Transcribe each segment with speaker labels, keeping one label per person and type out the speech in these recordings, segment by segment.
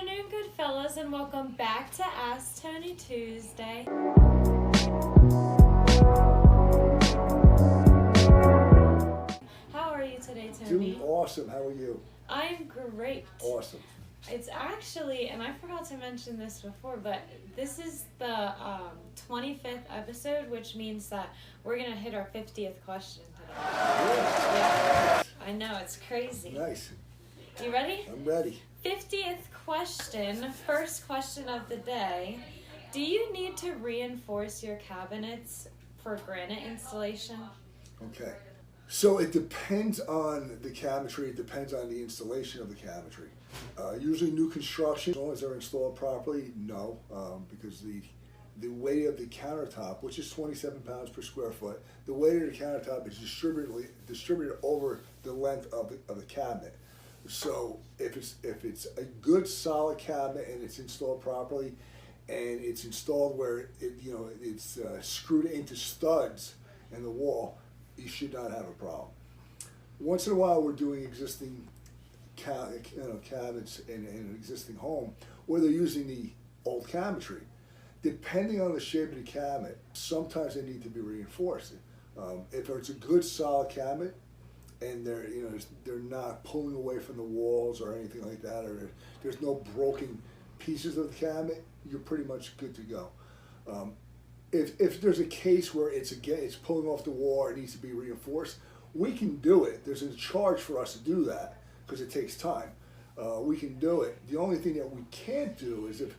Speaker 1: afternoon, good fellas, and welcome back to Ask Tony Tuesday. How are you today, Tony?
Speaker 2: Doing awesome. How are you?
Speaker 1: I'm great.
Speaker 2: Awesome.
Speaker 1: It's actually, and I forgot to mention this before, but this is the 25th episode, which means that we're going to hit our 50th question today. Yeah. I know, it's crazy.
Speaker 2: Nice.
Speaker 1: You ready?
Speaker 2: I'm ready.
Speaker 1: 50th question, first question of the day. Do you need to reinforce your cabinets for granite installation?
Speaker 2: Okay. So it depends on the cabinetry. It depends on the installation of the cabinetry. Usually new construction, as long as they're installed properly, no. Because the weight of the countertop, which is 27 pounds per square foot, the weight of the countertop is distributed over the length of the cabinet. So if it's a good solid cabinet and it's installed properly, and it's installed where it's screwed into studs in the wall, you should not have a problem. Once in a while, we're doing existing cabinets in an existing home where they're using the old cabinetry. Depending on the shape of the cabinet, sometimes they need to be reinforced. If it's a good solid cabinet, and they're not pulling away from the walls or anything like that, or there's no broken pieces of the cabinet, you're pretty much good to go. If there's a case where it's pulling off the wall or it needs to be reinforced, we can do it. There's a charge for us to do that because it takes time. We can do it. The only thing that we can't do is if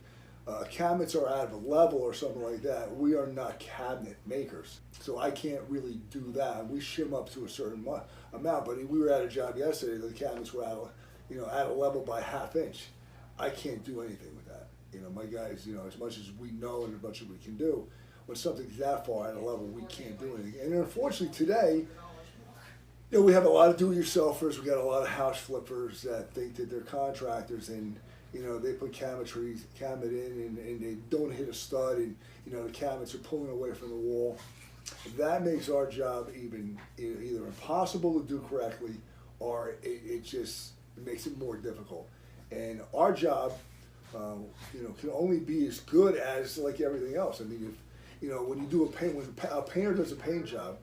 Speaker 2: cabinets are out of a level or something like that, we are not cabinet makers. So I can't really do that. We shim up to a certain amount, but we were at a job yesterday, the cabinets were out of level by ½ inch. I can't do anything with that. My guys, as much as we know and as much as we can do, when something's that far out of level, we can't do anything. And unfortunately today, we have a lot of do-it-yourselfers. We got a lot of house flippers that think that they're contractors, and they put cabinet in and they don't hit a stud, and the cabinets are pulling away from the wall. That makes our job either impossible to do correctly, or it just makes it more difficult. And our job, can only be as good as like everything else. I mean, when you do when a painter does a paint job,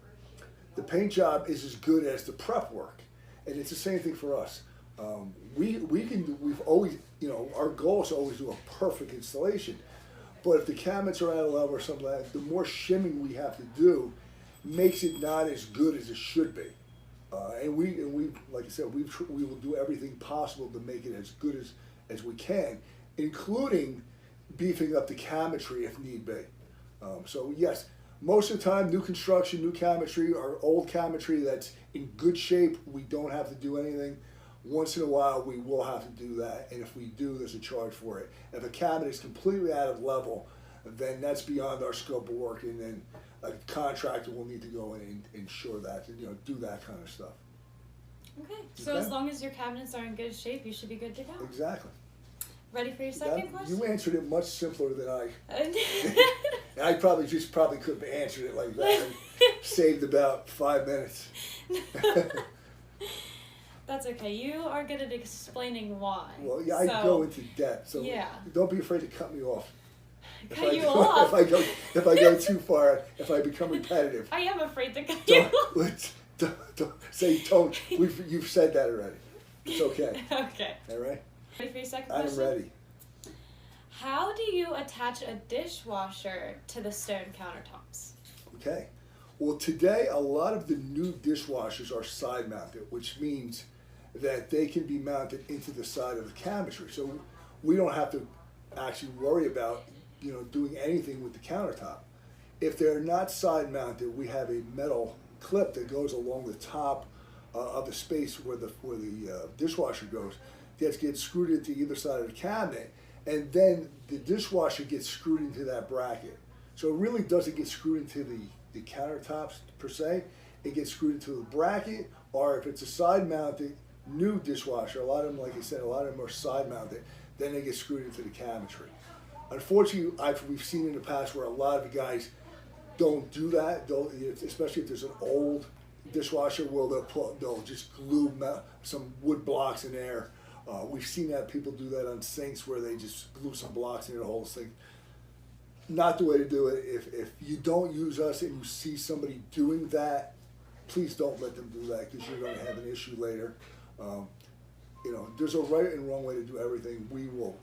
Speaker 2: the paint job is as good as the prep work, and it's the same thing for us. We've always, our goal is to always do a perfect installation. But if the cabinets are out of level or something like that, the more shimming we have to do makes it not as good as it should be. And we, like I said, we will do everything possible to make it as good as we can, including beefing up the cabinetry if need be. So yes, most of the time, new construction, new cabinetry, or old cabinetry that's in good shape, we don't have to do anything. Once in a while, we will have to do that, and if we do, there's a charge for it. If a cabinet is completely out of level, then that's beyond our scope of work, and then a contractor will need to go in and ensure that, do that kind of stuff.
Speaker 1: Okay, so as long as your cabinets are in good shape, you should be good to go.
Speaker 2: Exactly.
Speaker 1: Ready for your second question?
Speaker 2: You answered it much simpler than I. I probably could have answered it like that and saved about 5 minutes.
Speaker 1: That's okay. You are good at explaining why.
Speaker 2: Well, yeah, I go into depth, so don't be afraid to cut me off.
Speaker 1: Cut you off?
Speaker 2: If I go too far, if I become repetitive.
Speaker 1: I am afraid to cut you off.
Speaker 2: Don't. You've said that already. It's okay.
Speaker 1: Okay.
Speaker 2: All right?
Speaker 1: Ready for your second question?
Speaker 2: I'm ready.
Speaker 1: How do you attach a dishwasher to the stone countertops?
Speaker 2: Okay. Well, today a lot of the new dishwashers are side mounted, which means that they can be mounted into the side of the cabinetry. So we don't have to actually worry about doing anything with the countertop. If they're not side mounted, we have a metal clip that goes along the top of the space where the dishwasher goes. That gets screwed into either side of the cabinet, and then the dishwasher gets screwed into that bracket. So it really doesn't get screwed into the countertops per se. It gets screwed into the bracket, or if it's a side mounted new dishwasher, a lot of them, like I said, a lot of them are side mounted, then they get screwed into the cabinetry. Unfortunately, we've seen in the past where a lot of the guys don't do that, especially if there's an old dishwasher, they'll just glue some wood blocks in there, We've seen that people do that on sinks where they just glue some blocks into the whole sink. Not the way to do it. If you don't use us and you see somebody doing that, please don't let them do that because you're going to have an issue later. You know, there's a right and wrong way to do everything.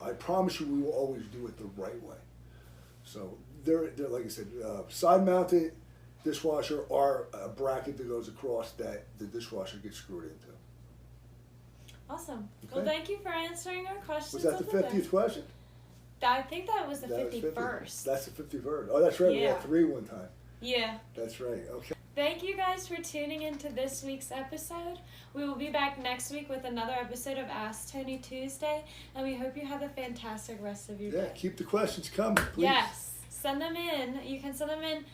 Speaker 2: I promise you, we will always do it the right way. So they're like I said, side-mounted dishwasher or a bracket that goes across that the dishwasher gets screwed into.
Speaker 1: Awesome.
Speaker 2: Okay.
Speaker 1: Well, thank you for answering our questions.
Speaker 2: Was that the 50th question?
Speaker 1: I think that was the 51st.
Speaker 2: That's the 51st. Oh, that's right.
Speaker 1: Yeah.
Speaker 2: We had 3 one time.
Speaker 1: Yeah.
Speaker 2: That's right. Okay.
Speaker 1: Thank you guys for tuning into this week's episode. We will be back next week with another episode of Ask Tony Tuesday, and we hope you have a fantastic rest of your day.
Speaker 2: Yeah, keep the questions coming, please.
Speaker 1: Yes, send them in. You can send them in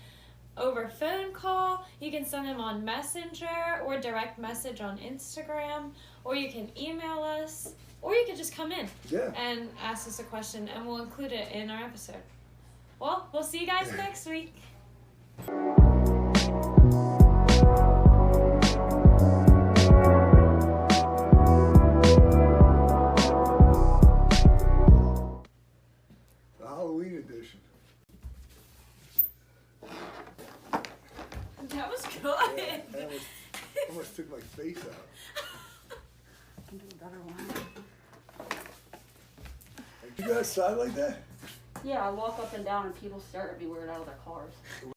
Speaker 1: over phone call, you can send them on Messenger or direct message on Instagram, or you can email us, or you can just come in and ask us a question, and we'll include it in our episode. Well, we'll see you guys next week.
Speaker 2: The Halloween edition.
Speaker 1: That was good.
Speaker 2: Yeah, I almost took my face out.
Speaker 3: I can do a better one.
Speaker 2: You got a side like that?
Speaker 3: Yeah, I walk up and down and people stare at me weird out of their cars.